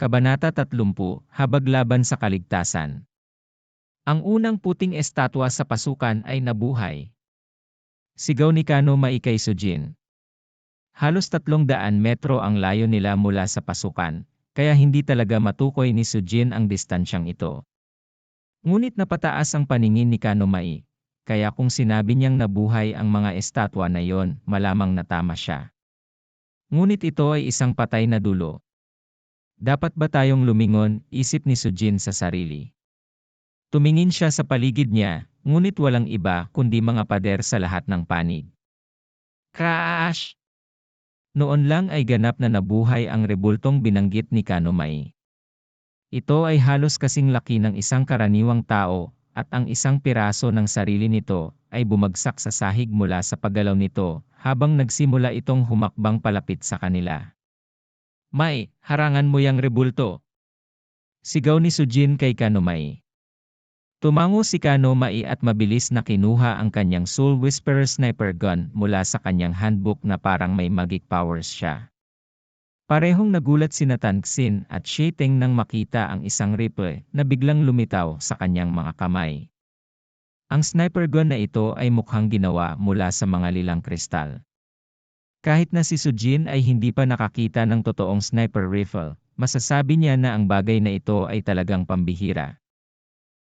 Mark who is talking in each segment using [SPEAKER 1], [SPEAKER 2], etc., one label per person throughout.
[SPEAKER 1] Kabanata 30, Habag laban sa kaligtasan. Ang unang puting estatwa sa pasukan ay nabuhay. Sigaw ni Kano Mai kay Sujin. Halos 300 metro ang layo nila mula sa pasukan, kaya hindi talaga matukoy ni Sujin ang distansyang ito. Ngunit napataas ang paningin ni Kano Mai, kaya kung sinabi niyang nabuhay ang mga estatwa na yon, malamang natama siya. Ngunit ito ay isang patay na dulo. Dapat ba tayong lumingon, isip ni Sujin sa sarili. Tumingin siya sa paligid niya, ngunit walang iba kundi mga pader sa lahat ng panig. Crash! Noon lang ay ganap na nabuhay ang rebultong binanggit ni Kano Mai. Ito ay halos kasing laki ng isang karaniwang tao, at ang isang piraso ng sarili nito ay bumagsak sa sahig mula sa paggalaw nito habang nagsimula itong humakbang palapit sa kanila. Mai, harangan mo yang rebulto! Sigaw ni Sujin kay Kano Mai. Tumango si Kano Mai at mabilis na kinuha ang kanyang Soul Whisperer sniper gun mula sa kanyang handbook na parang may magic powers siya. Parehong nagulat sina Tangxin at Shiteng nang makita ang isang rifle na biglang lumitaw sa kanyang mga kamay. Ang sniper gun na ito ay mukhang ginawa mula sa mga lilang kristal. Kahit na si Sujin ay hindi pa nakakita ng totoong sniper rifle, masasabi niya na ang bagay na ito ay talagang pambihira.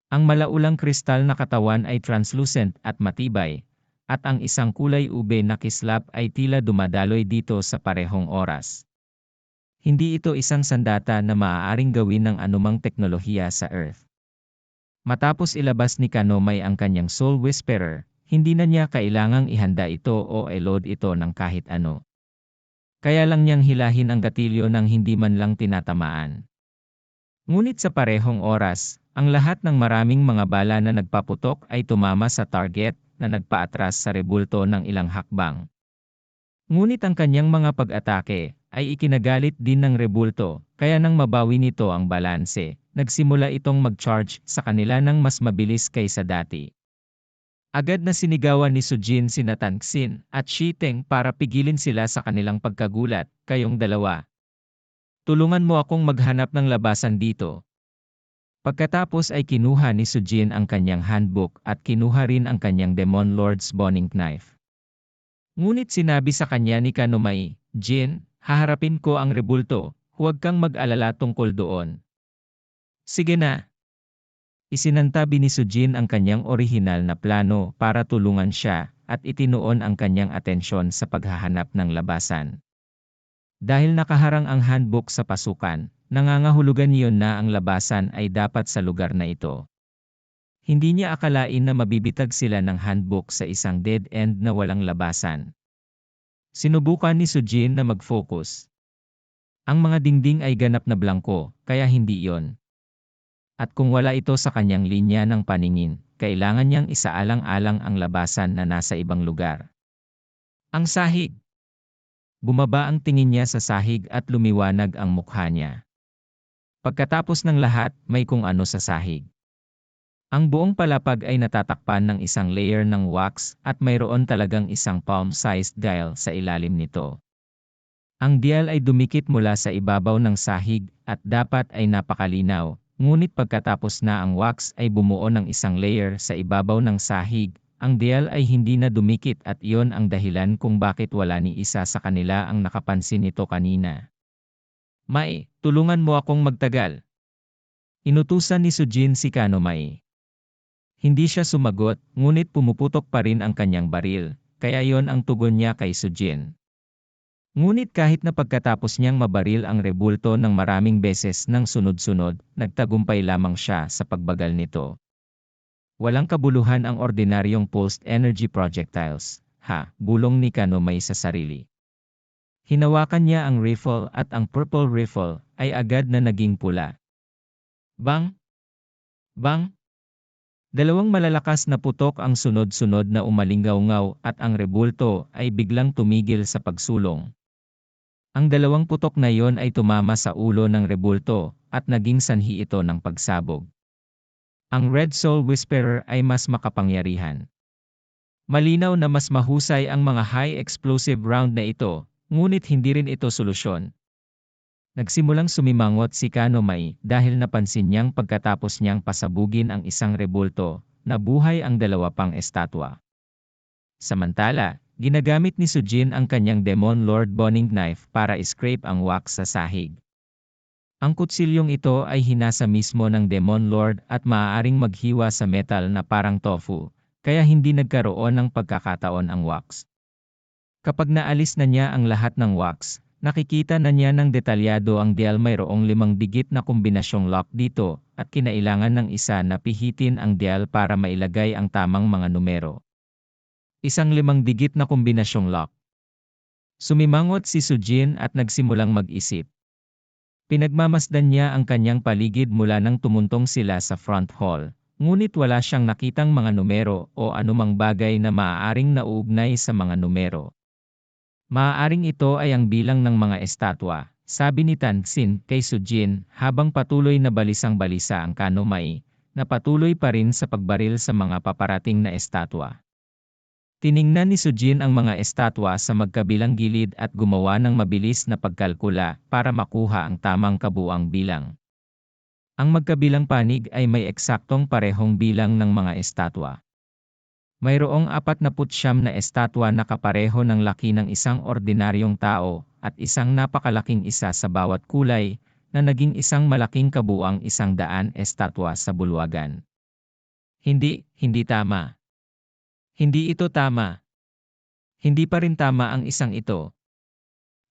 [SPEAKER 1] Ang malaulang kristal na katawan ay translucent at matibay, at ang isang kulay ube na kislap ay tila dumadaloy dito sa parehong oras. Hindi ito isang sandata na maaaring gawin ng anumang teknolohiya sa Earth. Matapos ilabas ni Kano Mai ang kanyang Soul Whisperer, hindi na niya kailangang ihanda ito o i-load ito ng kahit ano. Kaya lang niyang hilahin ang gatilyo nang hindi man lang tinatamaan. Ngunit sa parehong oras, ang lahat ng maraming mga bala na nagpaputok ay tumama sa target na nagpaatras sa rebulto ng ilang hakbang. Ngunit ang kanyang mga pag-atake ay ikinagalit din ng rebulto, kaya nang mabawi nito ang balanse, nagsimula itong mag-charge sa kanila ng mas mabilis kaysa dati. Agad na sinigawan ni Sujin sina Tangxin at Shiteng para pigilin sila sa kanilang pagkagulat, kayong dalawa. Tulungan mo akong maghanap ng labasan dito. Pagkatapos ay kinuha ni Sujin ang kanyang handbook at kinuha rin ang kanyang Demon Lord's Boning Knife. Ngunit sinabi sa kanya ni Kano Mai, Jin, haharapin ko ang rebulto, huwag kang mag-alala tungkol doon. Sige na. Isinantabi ni Sujin ang kanyang orihinal na plano para tulungan siya at itinuon ang kanyang atensyon sa paghahanap ng labasan. Dahil nakaharang ang handbook sa pasukan, nangangahulugan niyon na ang labasan ay dapat sa lugar na ito. Hindi niya akalain na mabibitag sila ng handbook sa isang dead end na walang labasan. Sinubukan ni Sujin na mag-focus. Ang mga dingding ay ganap na blangko, kaya hindi iyon. At kung wala ito sa kanyang linya ng paningin, kailangan niyang isaalang-alang ang labasan na nasa ibang lugar. Ang sahig! Bumaba ang tingin niya sa sahig at lumiwanag ang mukha niya. Pagkatapos ng lahat, may kung ano sa sahig. Ang buong palapag ay natatakpan ng isang layer ng wax at mayroon talagang isang palm-sized dial sa ilalim nito. Ang dial ay dumikit mula sa ibabaw ng sahig at dapat ay napakalinaw, ngunit pagkatapos na ang wax ay bumuo ng isang layer sa ibabaw ng sahig, ang dial ay hindi na dumikit at iyon ang dahilan kung bakit wala ni isa sa kanila ang nakapansin nito kanina. Mai, tulungan mo akong magtagal. Inutusan ni Sujin si Kano Mai. Hindi siya sumagot, ngunit pumuputok pa rin ang kanyang baril, kaya yon ang tugon niya kay Sujin. Ngunit kahit na pagkatapos niyang mabaril ang rebulto ng maraming beses ng sunod-sunod, nagtagumpay lamang siya sa pagbagal nito. Walang kabuluhan ang ordinaryong pulsed energy projectiles, bulong ni Kano Mai sa sarili. Hinawakan niya ang rifle at ang purple rifle ay agad na naging pula. Bang! Bang! Dalawang malalakas na putok ang sunod-sunod na umalinggaw-ngaw at ang rebulto ay biglang tumigil sa pagsulong. Ang dalawang putok na iyon ay tumama sa ulo ng rebulto at naging sanhi ito ng pagsabog. Ang Red Soul Whisperer ay mas makapangyarihan. Malinaw na mas mahusay ang mga high explosive round na ito, ngunit hindi rin ito solusyon. Nagsimulang sumimangot si Kanomay dahil napansin niyang pagkatapos niyang pasabugin ang isang rebulto, nabuhay ang dalawa pang estatwa. Samantala, ginagamit ni Sujin ang kanyang Demon Lord Boning Knife para scrape ang wax sa sahig. Ang kutsilyong ito ay hinasa mismo ng Demon Lord at maaaring maghiwa sa metal na parang tofu, kaya hindi nagkaroon ng pagkakataon ang wax. Kapag naalis na niya ang lahat ng wax, nakikita na niya ng detalyado ang dial. Mayroong 5 digit na kombinasyong lock dito at kinailangan ng isa na pihitin ang dial para mailagay ang tamang mga numero. Isang 5 digit na kombinasyong lock. Sumimangot si Sujin at nagsimulang mag-isip. Pinagmamasdan niya ang kanyang paligid mula nang tumuntong sila sa front hall, ngunit wala siyang nakitang mga numero o anumang bagay na maaaring nauugnay sa mga numero. Maaaring ito ay ang bilang ng mga estatwa, sabi ni Tanxin kay Sujin habang patuloy na balisang-balisa ang Kanomay, na patuloy pa rin sa pagbaril sa mga paparating na estatwa. Tiningnan ni Sujin ang mga estatwa sa magkabilang gilid at gumawa ng mabilis na pagkalkula para makuha ang tamang kabuuang bilang. Ang magkabilang panig ay may eksaktong parehong bilang ng mga estatwa. Mayroong 49 na estatwa na kapareho ng laki ng isang ordinaryong tao at isang napakalaking isa sa bawat kulay na naging isang malaking kabuuang 100 estatwa sa bulwagan. Hindi tama. Hindi ito tama. Hindi pa rin tama ang isang ito.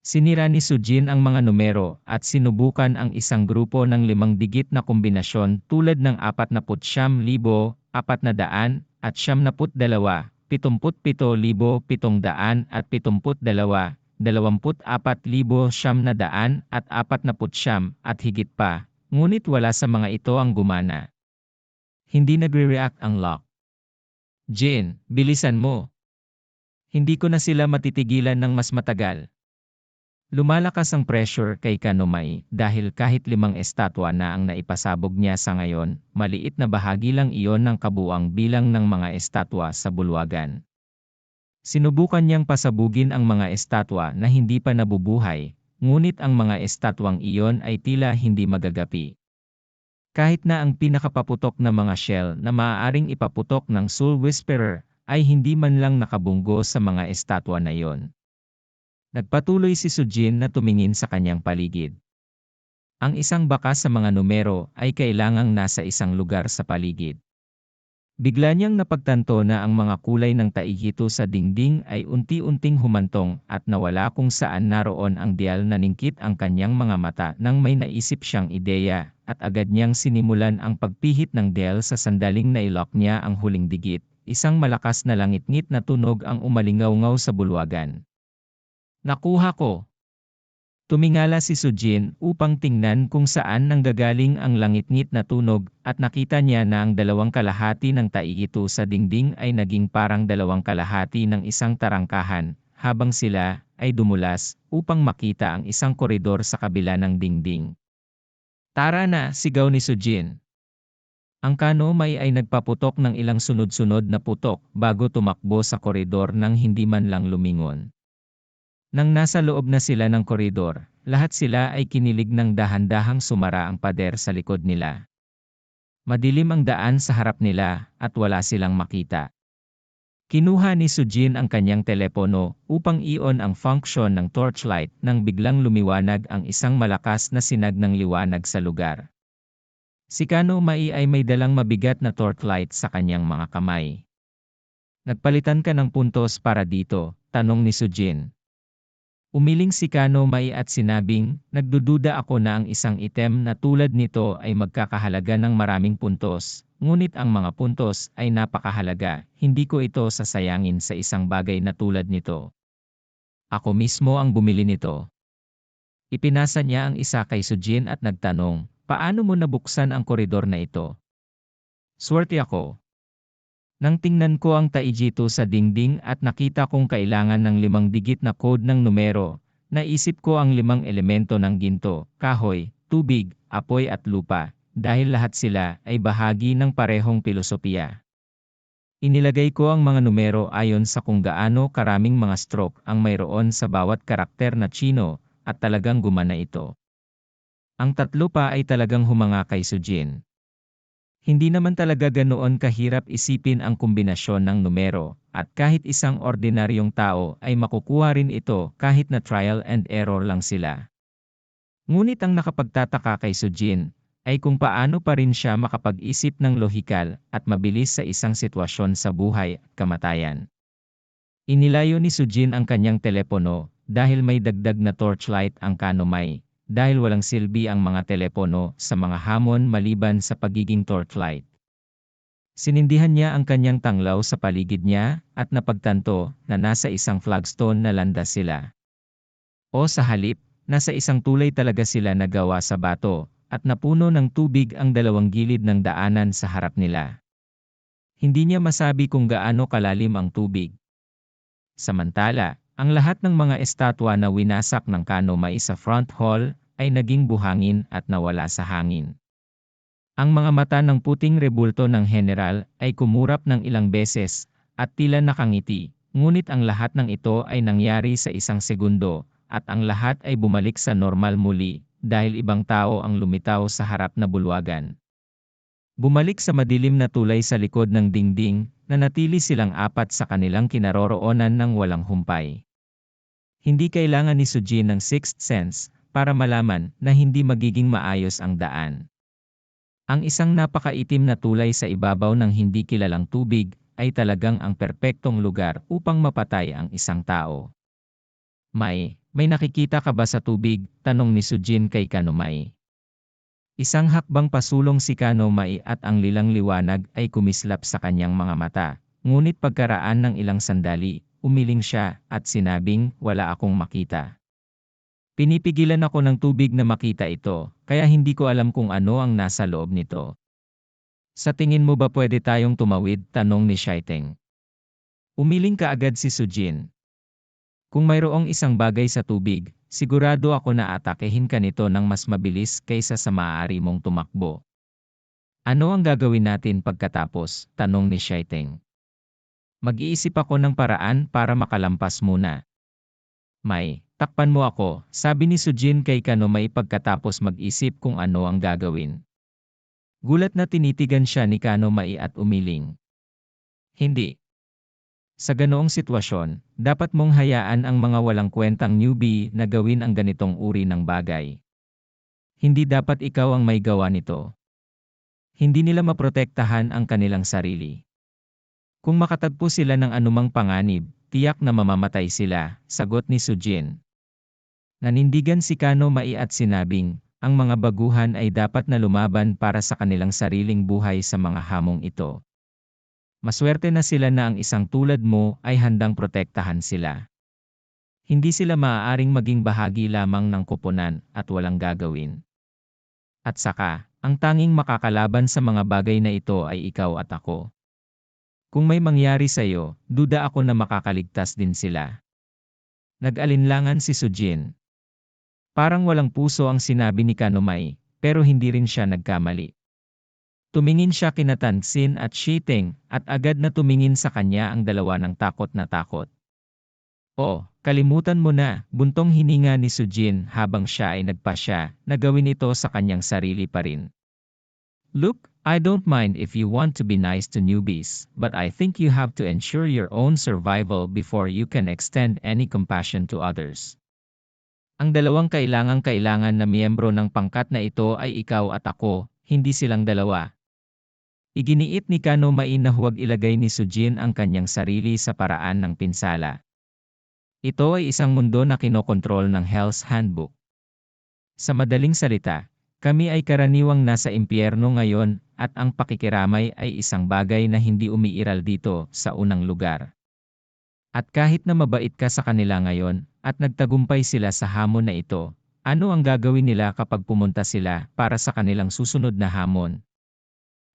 [SPEAKER 1] Sinira ni Sujin ang mga numero at sinubukan ang isang grupo ng 5 digit na kombinasyon tulad ng 49,472, 77,700 at 24,000, 24,900 at 49 at higit pa, ngunit wala sa mga ito ang gumana. Hindi nagre-react ang lock. Jin, bilisan mo. Hindi ko na sila matitigilan ng mas matagal. Lumalakas ang pressure kay Kanomay dahil kahit 5 estatwa na ang naipasabog niya sa ngayon, maliit na bahagi lang iyon ng kabuuang bilang ng mga estatwa sa bulwagan. Sinubukan niyang pasabugin ang mga estatwa na hindi pa nabubuhay, ngunit ang mga estatwang iyon ay tila hindi magagapi. Kahit na ang pinakapaputok na mga shell na maaaring ipaputok ng Soul Whisperer ay hindi man lang nakabunggo sa mga estatwa na iyon. Nagpatuloy si Sujin na tumingin sa kanyang paligid. Ang isang bakas sa mga numero ay kailangang nasa isang lugar sa paligid. Bigla niyang napagtanto na ang mga kulay ng taikito sa dingding ay unti-unting humantong at nawala kung saan naroon ang dial. Naningkit ang kanyang mga mata nang may naisip siyang ideya at agad niyang sinimulan ang pagpihit ng dial. Sa sandaling nailock niya ang huling digit, isang malakas na langit-ngit na tunog ang umalingaw-ngaw sa bulwagan. Nakuha ko! Tumingala si Sujin upang tingnan kung saan nanggagaling ang langit-ngit na tunog at nakita niya na ang 2/2 ng taikito sa dingding ay naging parang 2/2 ng isang tarangkahan, habang sila ay dumulas upang makita ang isang koridor sa kabila ng dingding. Tara na! Sigaw ni Sujin. Ang Kanomay ay nagpaputok ng ilang sunod-sunod na putok bago tumakbo sa koridor nang hindi man lang lumingon. Nang nasa loob na sila ng koridor, lahat sila ay kinilig ng dahan-dahang sumara ang pader sa likod nila. Madilim ang daan sa harap nila at wala silang makita. Kinuha ni Sujin ang kanyang telepono upang i-on ang function ng torchlight nang biglang lumiwanag ang isang malakas na sinag ng liwanag sa lugar. Si Kanomay ay may dalang mabigat na torchlight sa kanyang mga kamay. Nagpalitan ka ng puntos para dito, tanong ni Sujin. Umiling si Kanomay at sinabing, nagdududa ako na ang isang item na tulad nito ay magkakahalaga ng maraming puntos, ngunit ang mga puntos ay napakahalaga, hindi ko ito sasayangin sa isang bagay na tulad nito. Ako mismo ang bumili nito. Ipinasa niya ang isa kay Sujin at nagtanong, paano mo nabuksan ang koridor na ito? Swerte ako. Nang tingnan ko ang taijito sa dingding at nakita kong kailangan ng 5 digit na code ng numero, naisip ko ang 5 elemento ng ginto, kahoy, tubig, apoy at lupa, dahil lahat sila ay bahagi ng parehong filosofiya. Inilagay ko ang mga numero ayon sa kung gaano karaming mga stroke ang mayroon sa bawat karakter na Chino, at talagang gumana ito. Ang tatlo pa ay talagang humanga kay Sujin. Hindi naman talaga ganoon kahirap isipin ang kombinasyon ng numero, at kahit isang ordinaryong tao ay makukuha rin ito kahit na trial and error lang sila. Ngunit ang nakapagtataka kay Sujin ay kung paano pa rin siya makapag-isip ng lohikal at mabilis sa isang sitwasyon sa buhay at kamatayan. Inilayo ni Sujin ang kanyang telepono dahil may dagdag na torchlight ang Kanomay, dahil walang silbi ang mga telepono sa mga hamon maliban sa pagiging torchlight. Sinindihan niya ang kanyang tanglaw sa paligid niya at napagtanto na nasa isang flagstone na landas sila. O sa halip, nasa isang tulay talaga sila na gawa sa bato at napuno ng tubig ang dalawang gilid ng daanan sa harap nila. Hindi niya masabi kung gaano kalalim ang tubig. Samantala, ang lahat ng mga estatwa na winasak ng Kanomay sa front hall ay naging buhangin at nawala sa hangin. Ang mga mata ng puting rebulto ng general ay kumurap ng ilang beses at tila nakangiti, ngunit ang lahat ng ito ay nangyari sa isang segundo at ang lahat ay bumalik sa normal muli dahil ibang tao ang lumitaw sa harap na bulwagan. Bumalik sa madilim na tulay sa likod ng dingding, nanatili silang apat sa kanilang kinaroroonan ng walang humpay. Hindi kailangan ni Sujin ng sixth sense para malaman na hindi magiging maayos ang daan. Ang isang napakaitim na tulay sa ibabaw ng hindi kilalang tubig ay talagang ang perpektong lugar upang mapatay ang isang tao. May nakikita ka ba sa tubig? Tanong ni Sujin kay Kanomay. Isang hakbang pasulong si Kanomay at ang lilang liwanag ay kumislap sa kanyang mga mata, ngunit pagkaraan ng ilang sandali, umiling siya at sinabing, wala akong makita. Pinipigilan ako ng tubig na makita ito, kaya hindi ko alam kung ano ang nasa loob nito. Sa tingin mo ba pwede tayong tumawid? Tanong ni Shaiteng. Umiling kaagad si Sujin. Kung mayroong isang bagay sa tubig, sigurado ako na atakehin ka nito ng mas mabilis kaysa sa maaari mong tumakbo. Ano ang gagawin natin pagkatapos? Tanong ni Shaiteng. Mag-iisip ako ng paraan para makalampas muna. Takpan mo ako, sabi ni Sujin kay Kanomay pagkatapos mag-isip kung ano ang gagawin. Gulat na tinitigan siya ni Kanomay at umiling. Hindi. Sa ganoong sitwasyon, dapat mong hayaan ang mga walang kwentang newbie na gawin ang ganitong uri ng bagay. Hindi dapat ikaw ang may gawa nito. Hindi nila maprotektahan ang kanilang sarili. Kung makatagpo sila ng anumang panganib, tiyak na mamamatay sila, sagot ni Sujin. Nanindigan si Kanomay at sinabing, ang mga baguhan ay dapat na lumaban para sa kanilang sariling buhay sa mga hamong ito. Maswerte na sila na ang isang tulad mo ay handang protektahan sila. Hindi sila maaaring maging bahagi lamang ng koponan at walang gagawin. At saka, ang tanging makakalaban sa mga bagay na ito ay ikaw at ako. Kung may mangyari sa iyo, duda ako na makakaligtas din sila. Nag-alinlangan si Sujin. Parang walang puso ang sinabi ni Kanomay, pero hindi rin siya nagkamali. Tumingin siya kina Tansin at Shaiteng at agad na tumingin sa kanya ang dalawa ng takot na takot. Oo, kalimutan mo na, buntong hininga ni Sujin habang siya ay nagpasya na gawin ito sa kanyang sarili pa rin. Look, I don't mind if you want to be nice to newbies, but I think you have to ensure your own survival before you can extend any compassion to others. Ang dalawang kailangan na miyembro ng pangkat na ito ay ikaw at ako, hindi silang dalawa. Iginiit ni Kanomay na huwag ilagay ni Sujin ang kanyang sarili sa paraan ng pinsala. Ito ay isang mundo na kinokontrol ng Hell's Handbook. Sa madaling salita, kami ay karaniwang nasa impyerno ngayon at ang pakikiramay ay isang bagay na hindi umiiral dito sa unang lugar. At kahit na mabait ka sa kanila ngayon at nagtagumpay sila sa hamon na ito, ano ang gagawin nila kapag pumunta sila para sa kanilang susunod na hamon?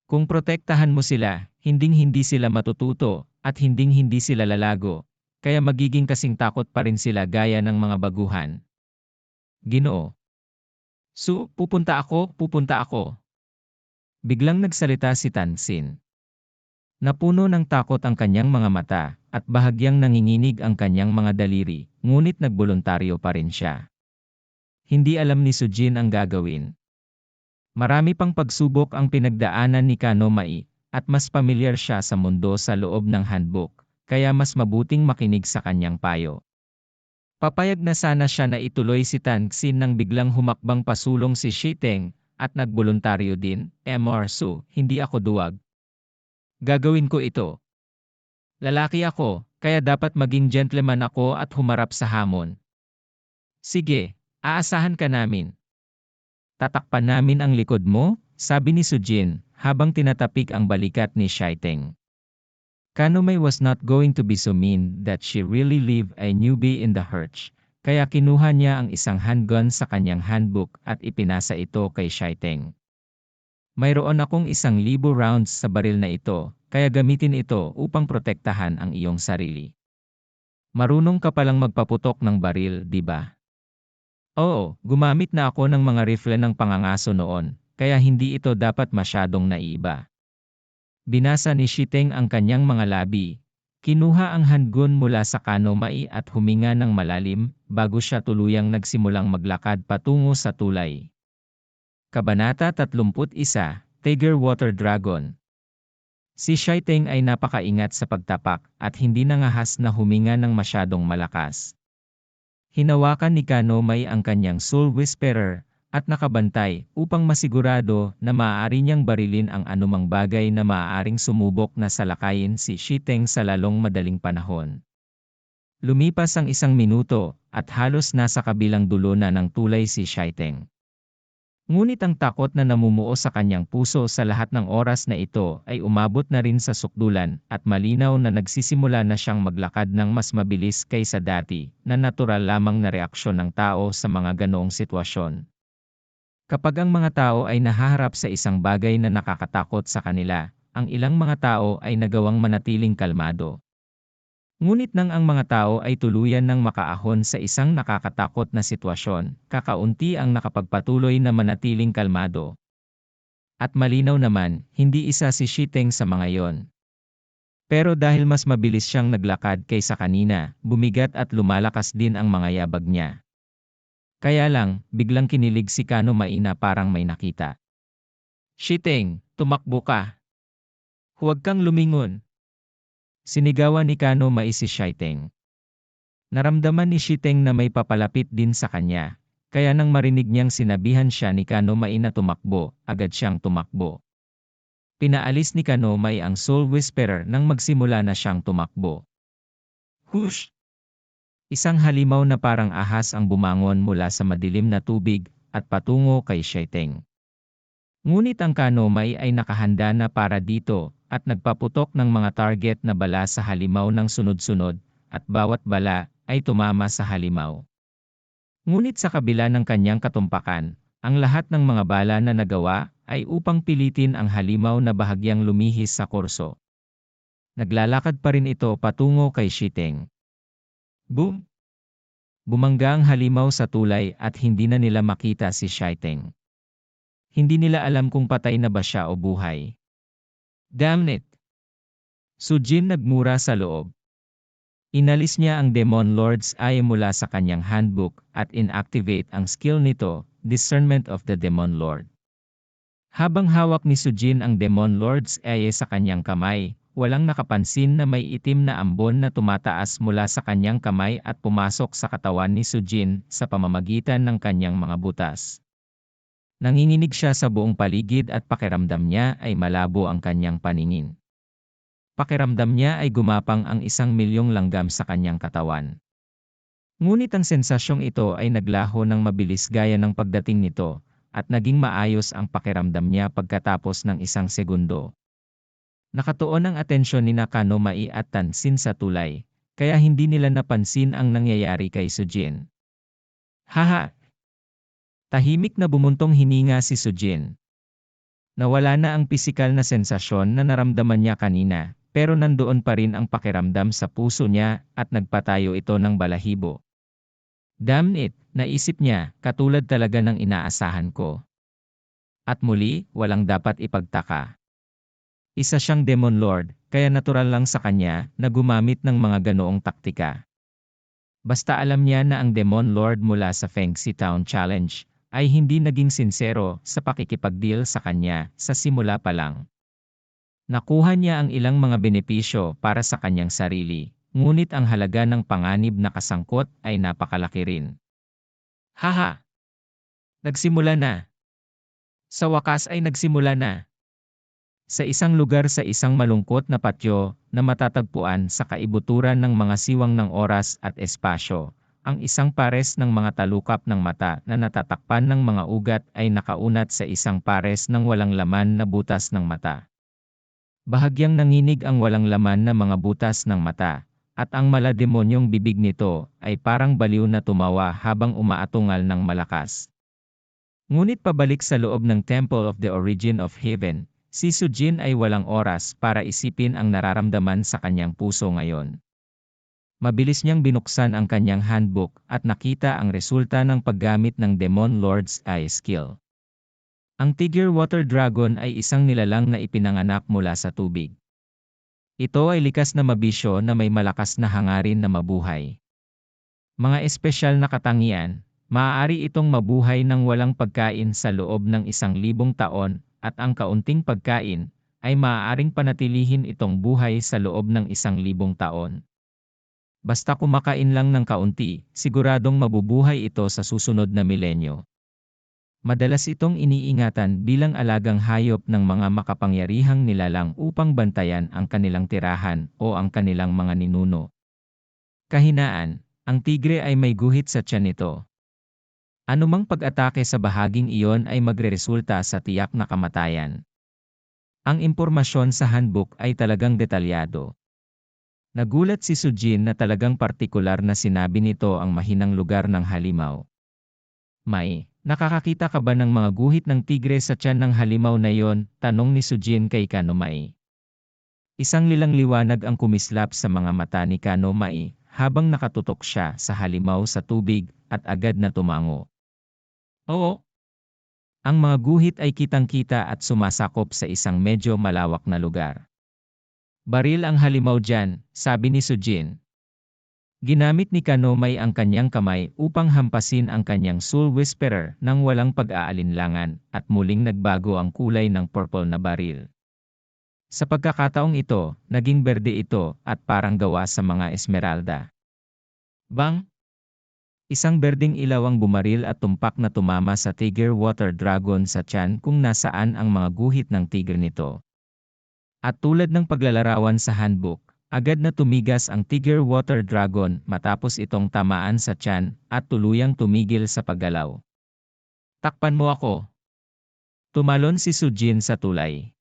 [SPEAKER 1] Kung protektahan mo sila, hinding-hindi sila matututo at hinding-hindi sila lalago, kaya magiging kasing takot pa rin sila gaya ng mga baguhan. Ginoo. Pupunta ako. Biglang nagsalita si Tansin. Napuno ng takot ang kanyang mga mata at bahagyang nanginginig ang kanyang mga daliri, ngunit nagboluntaryo pa rin siya. Hindi alam ni Sujin ang gagawin. Marami pang pagsubok ang pinagdaanan ni Kanomai, at mas pamilyar siya sa mundo sa loob ng handbook, kaya mas mabuting makinig sa kanyang payo. Papayag na sana siya na ituloy si Tangxin nang biglang humakbang pasulong si Shiteng, at nagboluntaryo din, Mr. Su, hindi ako duwag. Gagawin ko ito. Lalaki ako, kaya dapat maging gentleman ako at humarap sa hamon. Sige, aasahan ka namin. Tatakpan namin ang likod mo, sabi ni Sujin, habang tinatapik ang balikat ni Shiteng. Kanomai was not going to be so mean that she really leave a newbie in the lurch, kaya kinuha niya ang isang handgun sa kanyang handbook at ipinasa ito kay Shiteng. Mayroon akong 1,000 rounds sa baril na ito, kaya gamitin ito upang protektahan ang iyong sarili. Marunong ka palang magpaputok ng baril, di ba? Oo, gumamit na ako ng mga rifle ng pangangaso noon, kaya hindi ito dapat masyadong naiba. Binasa ni Shiteng ang kanyang mga labi. Kinuha ang handgun mula sa Kanomai at huminga ng malalim, bago siya tuluyang nagsimulang maglakad patungo sa tulay. Kabanata 31, Tiger Water Dragon. Si Shiteng ay napakaingat sa pagtapak at hindi nangahas na huminga ng masyadong malakas. Hinawakan ni Kanomai ang kanyang Soul Whisperer at nakabantay upang masigurado na maaari niyang barilin ang anumang bagay na maaaring sumubok na salakayin si Shiteng sa lalong madaling panahon. Lumipas ang 1 minuto at halos nasa kabilang dulo na ng tulay si Shiteng. Ngunit ang takot na namumuo sa kanyang puso sa lahat ng oras na ito ay umabot na rin sa sukdulan at malinaw na nagsisimula na siyang maglakad ng mas mabilis kaysa dati na natural lamang na reaksyon ng tao sa mga ganoong sitwasyon. Kapag ang mga tao ay nahaharap sa isang bagay na nakakatakot sa kanila, ang ilang mga tao ay nagawang manatiling kalmado. Ngunit nang ang mga tao ay tuluyan ng makaahon sa isang nakakatakot na sitwasyon, kakaunti ang nakapagpatuloy na manatiling kalmado. At malinaw naman, hindi isa si Shiteng sa mga yon. Pero dahil mas mabilis siyang naglakad kaysa kanina, bumigat at lumalakas din ang mga yabag niya. Kaya lang, biglang kinilig si Kanomai na parang may nakita. Shiteng, tumakbo ka. Huwag kang lumingon. Sinigawan ni Kanomai si Shiteng. Naramdaman ni Shiteng na may papalapit din sa kanya, kaya nang marinig niyang sinabihan siya ni Kanomai na tumakbo, agad siyang tumakbo. Pinaalis ni Kanomai ang Soul Whisperer nang magsimula na siyang tumakbo. Hush! Isang halimaw na parang ahas ang bumangon mula sa madilim na tubig at patungo kay Shiteng. Ngunit ang Kanomai ay nakahanda na para dito at nagpaputok ng mga target na bala sa halimaw ng sunod-sunod at bawat bala ay tumama sa halimaw. Ngunit sa kabila ng kanyang katumpakan, ang lahat ng mga bala na nagawa ay upang pilitin ang halimaw na bahagyang lumihis sa kurso. Naglalakad pa rin ito patungo kay Shiteng. Boom! Bumangga ang halimaw sa tulay at hindi na nila makita si Shiteng. Hindi nila alam kung patay na ba siya o buhay. Damn it! Sujin nagmura sa loob. Inalis niya ang Demon Lord's Eye mula sa kanyang handbook at inactivate ang skill nito, Discernment of the Demon Lord. Habang hawak ni Sujin ang Demon Lord's Eye sa kanyang kamay, walang nakapansin na may itim na ambon na tumataas mula sa kanyang kamay at pumasok sa katawan ni Sujin sa pamamagitan ng kanyang mga butas. Nanginginig siya sa buong paligid at pakiramdam niya ay malabo ang kanyang paningin. Pakiramdam niya ay gumapang ang 1,000,000 langgam sa kanyang katawan. Ngunit ang sensasyong ito ay naglaho ng mabilis gaya ng pagdating nito, at naging maayos ang pakiramdam niya pagkatapos ng 1 segundo. Nakatuon ang atensyon ni Kanomai at Tangxin sa tulay, kaya hindi nila napansin ang nangyayari kay Sujin. Haha! Tahimik na bumuntong hininga si Sujin. Nawala na ang pisikal na sensasyon na naramdaman niya kanina, pero nandoon pa rin ang pakiramdam sa puso niya at nagpatayo ito ng balahibo. Damn it, naisip niya, katulad talaga ng inaasahan ko. At muli, walang dapat ipagtaka. Isa siyang Demon Lord, kaya natural lang sa kanya na gumamit ng mga ganoong taktika. Basta alam niya na ang Demon Lord mula sa Fengxi Town Challenge ay hindi naging sinsero sa pakikipag-deal sa kanya sa simula pa lang. Nakuha niya ang ilang mga benepisyo para sa kanyang sarili, ngunit ang halaga ng panganib na kasangkot ay napakalaki rin. Haha! Nagsimula na! Sa wakas ay nagsimula na! Sa isang lugar sa isang malungkot na patyo na matatagpuan sa kaibuturan ng mga siwang ng oras at espasyo, ang isang pares ng mga talukap ng mata na natatakpan ng mga ugat ay nakaunat sa isang pares ng walang laman na butas ng mata. Bahagyang nanginig ang walang laman na mga butas ng mata, at ang malademonyong bibig nito ay parang baliw na tumawa habang umaatungal ng malakas. Ngunit pabalik sa loob ng Temple of the Origin of Heaven, si Sujin ay walang oras para isipin ang nararamdaman sa kanyang puso ngayon. Mabilis niyang binuksan ang kanyang handbook at nakita ang resulta ng paggamit ng Demon Lord's Eye Skill. Ang Tiger Water Dragon ay isang nilalang na ipinanganak mula sa tubig. Ito ay likas na mabisyo na may malakas na hangarin na mabuhay. Mga espesyal na katangian, maaari itong mabuhay ng walang pagkain sa loob ng 1,000 taon, at ang kaunting pagkain ay maaaring panatilihin itong buhay sa loob ng 1,000 taon. Basta kumakain lang ng kaunti, siguradong mabubuhay ito sa susunod na milenyo. Madalas itong iniingatan bilang alagang hayop ng mga makapangyarihang nilalang upang bantayan ang kanilang tirahan o ang kanilang mga ninuno. Kahinaan, ang tigre ay may guhit sa tiyan nito. Anumang pag-atake sa bahaging iyon ay magreresulta sa tiyak na kamatayan. Ang impormasyon sa handbook ay talagang detalyado. Nagulat si Sujin na talagang partikular na sinabi nito ang mahinang lugar ng halimaw. Nakakakita ka ba ng mga guhit ng tigre sa tiyan ng halimaw na yon? Tanong ni Sujin kay Kanomai. Isang lilang liwanag ang kumislap sa mga mata ni Kanomai habang nakatutok siya sa halimaw sa tubig at agad na tumango. Oo. Ang mga guhit ay kitang-kita at sumasakop sa isang medyo malawak na lugar. Baril ang halimaw dyan, sabi ni Sujin. Ginamit ni Kanomai ang kanyang kamay upang hampasin ang kanyang Soul Whisperer nang walang pag-aalinlangan at muling nagbago ang kulay ng purple na baril. Sa pagkakataong ito, naging berde ito at parang gawa sa mga esmeralda. Bang! Isang berdeng ilaw ang bumaril at tumpak na tumama sa Tiger Water Dragon sa tiyan kung nasaan ang mga guhit ng tigre nito. At tulad ng paglalarawan sa handbook, agad na tumigas ang Tiger Water Dragon matapos itong tamaan sa tiyan at tuluyang tumigil sa paggalaw. Takpan mo ako! Tumalon si Sujin sa tulay.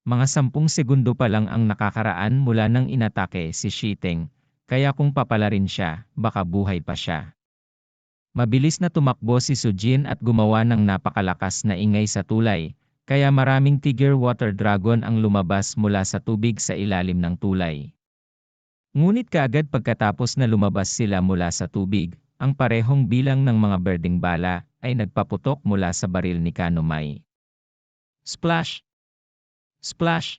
[SPEAKER 1] Mga 10 segundo pa lang ang nakakaraan mula nang inatake si Shiteng, kaya kung papalarin siya, baka buhay pa siya. Mabilis na tumakbo si Sujin at gumawa ng napakalakas na ingay sa tulay, kaya maraming Tiger Water Dragon ang lumabas mula sa tubig sa ilalim ng tulay. Ngunit kaagad pagkatapos na lumabas sila mula sa tubig, ang parehong bilang ng mga berdeng bala ay nagpaputok mula sa baril ni Kanomai. Splash! Splash!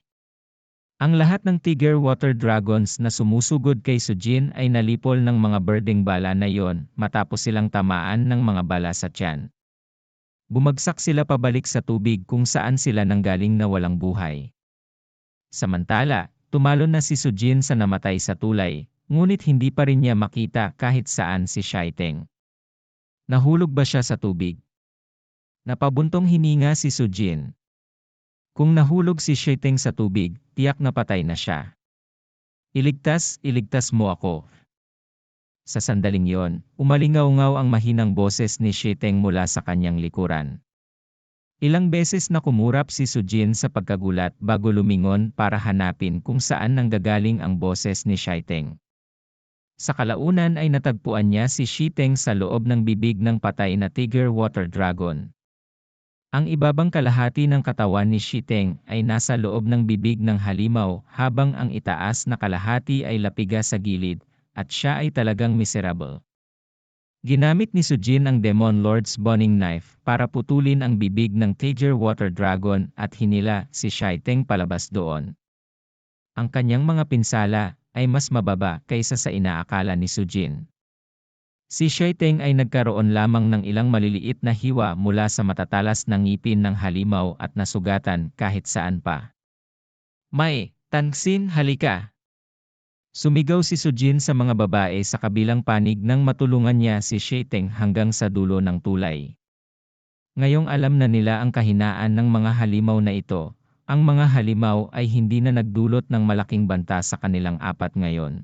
[SPEAKER 1] Ang lahat ng Tiger Water Dragons na sumusugod kay Sujin ay nalipol ng mga berdeng bala na yon matapos silang tamaan ng mga bala sa tiyan. Bumagsak sila pabalik sa tubig kung saan sila nanggaling na walang buhay. Samantala, tumalon na si Sujin sa namatay sa tulay, ngunit hindi pa rin niya makita kahit saan si Shiteng. Nahulog ba siya sa tubig? Napabuntong hininga si Sujin. Kung nahulog si Shiteng sa tubig, tiyak na patay na siya. Iligtas mo ako. Sa sandaling yon, umalingaw-ngaw ang mahinang boses ni Shiteng mula sa kanyang likuran. Ilang beses na kumurap si Sujin sa pagkagulat bago lumingon para hanapin kung saan nanggagaling ang boses ni Shiteng. Sa kalaunan ay natagpuan niya si Shiteng sa loob ng bibig ng patay na Tiger Water Dragon. Ang ibabang kalahati ng katawan ni Shiteng ay nasa loob ng bibig ng halimaw habang ang itaas na kalahati ay lapiga sa gilid, at siya ay talagang miserable. Ginamit ni Sujin ang Demon Lord's Boning Knife para putulin ang bibig ng Tiger Water Dragon at hinila si Shiteng palabas doon. Ang kanyang mga pinsala ay mas mababa kaysa sa inaakala ni Sujin. Si Shoiteng ay nagkaroon lamang ng ilang maliliit na hiwa mula sa matatalas na ngipin ng halimaw at nasugatan kahit saan pa. May, Tangsin, halika! Sumigaw si Sujin sa mga babae sa kabilang panig nang matulungan niya si Shoiteng hanggang sa dulo ng tulay. Ngayong alam na nila ang kahinaan ng mga halimaw na ito, ang mga halimaw ay hindi na nagdulot ng malaking banta sa kanilang apat ngayon.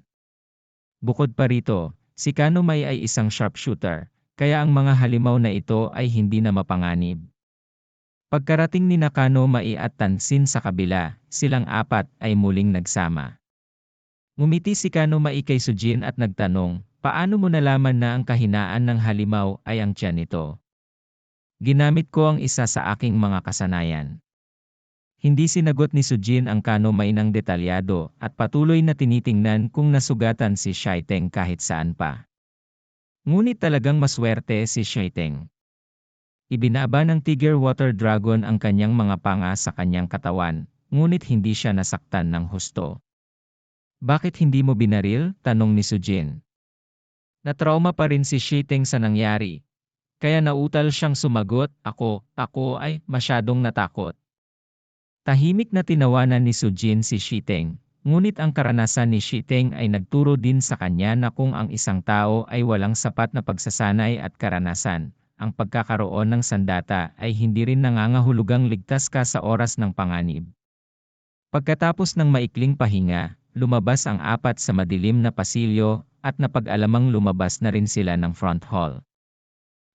[SPEAKER 1] Bukod pa rito, si Kanomay ay isang sharpshooter, kaya ang mga halimaw na ito ay hindi na mapanganib. Pagkarating ni Kanomay at Tansin sa kabila, silang apat ay muling nagsama. Ngumiti si Kanomay kay Sujin at nagtanong, paano mo nalaman na ang kahinaan ng halimaw ay ang tiyan nito? Ginamit ko ang isa sa aking mga kasanayan. Hindi sinagot ni Sujin ang Kanomay ng detalyado at patuloy na tinitingnan kung nasugatan si Shoiteng kahit saan pa. Ngunit talagang maswerte si Shoiteng. Ibinaba ng Tiger Water Dragon ang kanyang mga panga sa kanyang katawan, ngunit hindi siya nasaktan ng husto. Bakit hindi mo binaril? Tanong ni Sujin. Natrauma pa rin si Shoiteng sa nangyari. Kaya nautal siyang sumagot, ako ay masyadong natakot. Tahimik na tinawanan ni Sujin si Shoiteng, ngunit ang karanasan ni Shoiteng ay nagturo din sa kanya na kung ang isang tao ay walang sapat na pagsasanay at karanasan, ang pagkakaroon ng sandata ay hindi rin nangangahulugang ligtas ka sa oras ng panganib. Pagkatapos ng maikling pahinga, lumabas ang apat sa madilim na pasilyo at napag-alamang lumabas na rin sila ng front hall.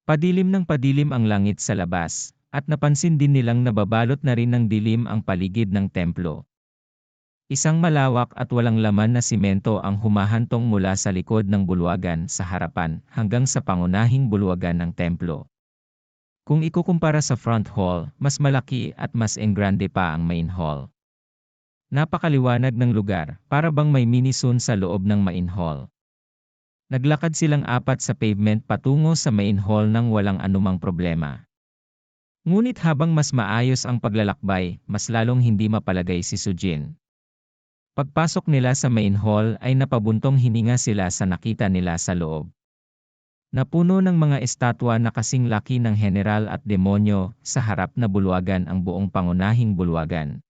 [SPEAKER 1] Padilim ng padilim ang langit sa labas. At napansin din nilang nababalot na rin ng dilim ang paligid ng templo. Isang malawak at walang laman na simento ang humahantong mula sa likod ng bulwagan sa harapan hanggang sa pangunahing bulwagan ng templo. Kung ikukumpara sa front hall, mas malaki at mas engrande pa ang main hall. Napakaliwanag ng lugar, para bang may mini-sun sa loob ng main hall. Naglakad silang apat sa pavement patungo sa main hall nang walang anumang problema. Ngunit habang mas maayos ang paglalakbay, mas lalong hindi mapalagay si Sujin. Pagpasok nila sa main hall ay napabuntong hininga sila sa nakita nila sa loob. Napuno ng mga estatwa na kasing laki ng general at demonyo, sa harap na bulwagan ang buong pangunahing bulwagan.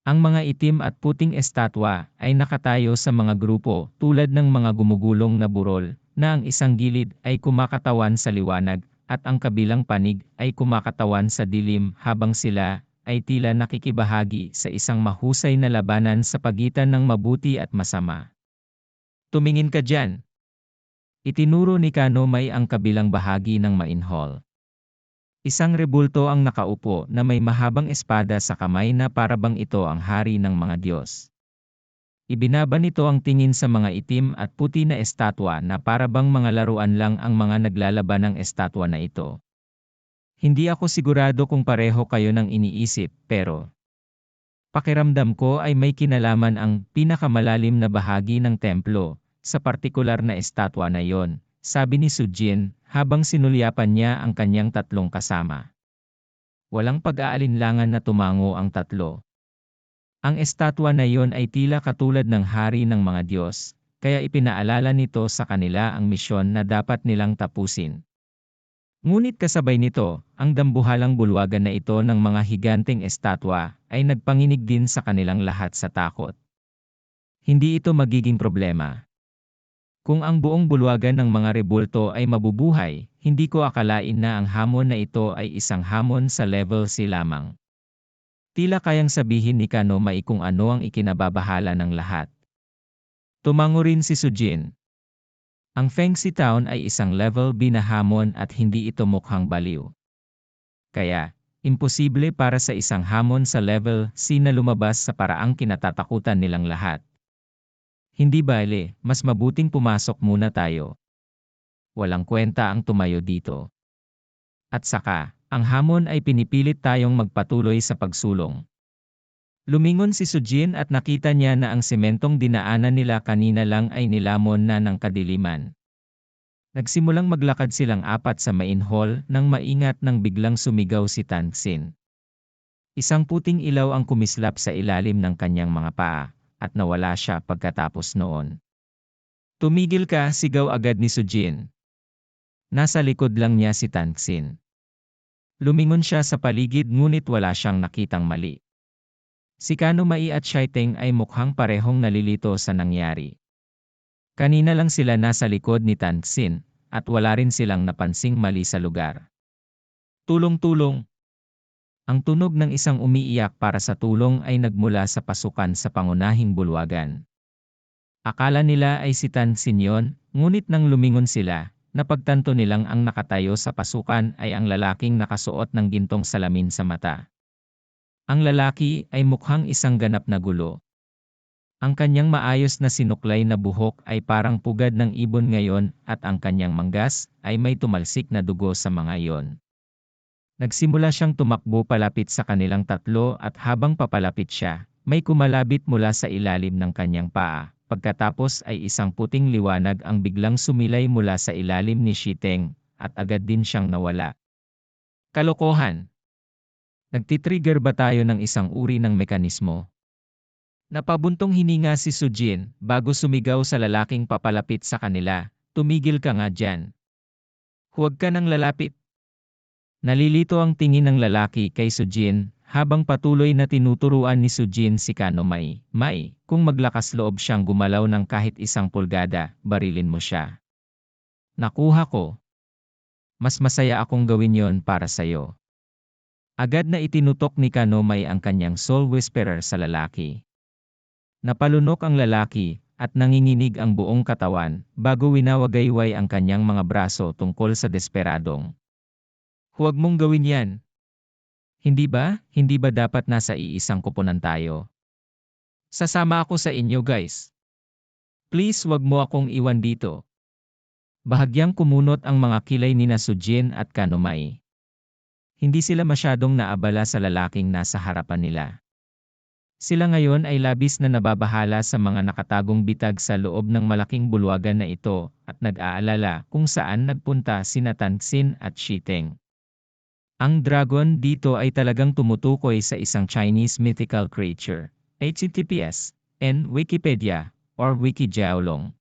[SPEAKER 1] Ang mga itim at puting estatwa ay nakatayo sa mga grupo tulad ng mga gumugulong na burol, na ang isang gilid ay kumakatawan sa liwanag, at ang kabilang panig ay kumakatawan sa dilim habang sila ay tila nakikibahagi sa isang mahusay na labanan sa pagitan ng mabuti at masama. Tumingin ka dyan. Itinuro ni Kanomay ang kabilang bahagi ng main hall. Isang rebulto ang nakaupo na may mahabang espada sa kamay na parabang ito ang hari ng mga Diyos. Ibinaba nito ang tingin sa mga itim at puti na estatwa na parabang mga laruan lang ang mga naglalaban ng estatwa na ito. Hindi ako sigurado kung pareho kayo ng iniisip, pero pakiramdam ko ay may kinalaman ang pinakamalalim na bahagi ng templo sa partikular na estatwa na yon, sabi ni Sujin habang sinulyapan niya ang kanyang tatlong kasama. Walang pag-aalinlangan na tumango ang tatlo. Ang estatwa na iyon ay tila katulad ng hari ng mga Diyos, kaya ipinaalala nito sa kanila ang misyon na dapat nilang tapusin. Ngunit kasabay nito, ang dambuhalang bulwagan na ito ng mga higanteng estatwa ay nagpanginig din sa kanilang lahat sa takot. Hindi ito magiging problema. Kung ang buong bulwagan ng mga rebulto ay mabubuhay, hindi ko akalain na ang hamon na ito ay isang hamon sa level C lamang. Tila kayang sabihin ni Kanomay kung ano ang ikinababahala ng lahat. Tumango rin si Sujin. Ang Fengxi Town ay isang level B na hamon at hindi ito mukhang baliw. Kaya, imposible para sa isang hamon sa level C na lumabas sa paraang kinatatakutan nilang lahat. Hindi bale, mas mabuting pumasok muna tayo. Walang kwenta ang tumayo dito. At saka, ang hamon ay pinipilit tayong magpatuloy sa pagsulong. Lumingon si Sujin at nakita niya na ang sementong dinaanan nila kanina lang ay nilamon na ng kadiliman. Nagsimulang maglakad silang apat sa main hall nang maingat nang biglang sumigaw si Tangsin. Isang puting ilaw ang kumislap sa ilalim ng kanyang mga paa, at nawala siya pagkatapos noon. Tumigil ka, sigaw agad ni Sujin. Nasa likod lang niya si Tanxin. Lumingon siya sa paligid ngunit wala siyang nakitang mali. Si Kanomai at Shiteng ay mukhang parehong nalilito sa nangyari. Kanina lang sila nasa likod ni Tanxin, at wala rin silang napansing mali sa lugar. Tulong-tulong! Ang tunog ng isang umiiyak para sa tulong ay nagmula sa pasukan sa pangunahing bulwagan. Akala nila ay si Tanxin yon, ngunit nang lumingon sila, napagtanto nilang ang nakatayo sa pasukan ay ang lalaking nakasuot ng gintong salamin sa mata. Ang lalaki ay mukhang isang ganap na gulo. Ang kanyang maayos na sinuklay na buhok ay parang pugad ng ibon ngayon at ang kanyang manggas ay may tumalsik na dugo sa mga iyon. Nagsimula siyang tumakbo palapit sa kanilang tatlo at habang papalapit siya, may kumalabit mula sa ilalim ng kanyang paa. Pagkatapos ay isang puting liwanag ang biglang sumilay mula sa ilalim ni Shiteng at agad din siyang nawala. Kalokohan! Nagtitrigger ba tayo ng isang uri ng mekanismo? Napabuntong hininga si Sujin bago sumigaw sa lalaking papalapit sa kanila, "Tumigil ka nga dyan. Huwag ka nang lalapit." Nalilito ang tingin ng lalaki kay Sujin, habang patuloy na tinuturuan ni Sujin si Kanomai, kung maglakas loob siyang gumalaw ng kahit 1 pulgada, barilin mo siya." Nakuha ko. Mas masaya akong gawin yon para sa'yo. Agad na itinutok ni Kanomai ang kanyang soul whisperer sa lalaki. Napalunok ang lalaki, at nanginginig ang buong katawan, bago winawagayway ang kanyang mga braso tungkol sa desperadong. "Huwag mong gawin yan. Hindi ba? Hindi ba dapat nasa iisang koponan tayo? Sasama ako sa inyo guys. Please wag mo akong iwan dito." Bahagyang kumunot ang mga kilay ni Sujin at Kanomai. Hindi sila masyadong naabala sa lalaking nasa harapan nila. Sila ngayon ay labis na nababahala sa mga nakatagong bitag sa loob ng malaking bulwagan na ito at nag-aalala kung saan nagpunta sina Tanxin at Shiteng. Ang dragon dito ay talagang tumutukoy sa isang Chinese mythical creature. HTTPS, Wikipedia, or Wikijiaolong.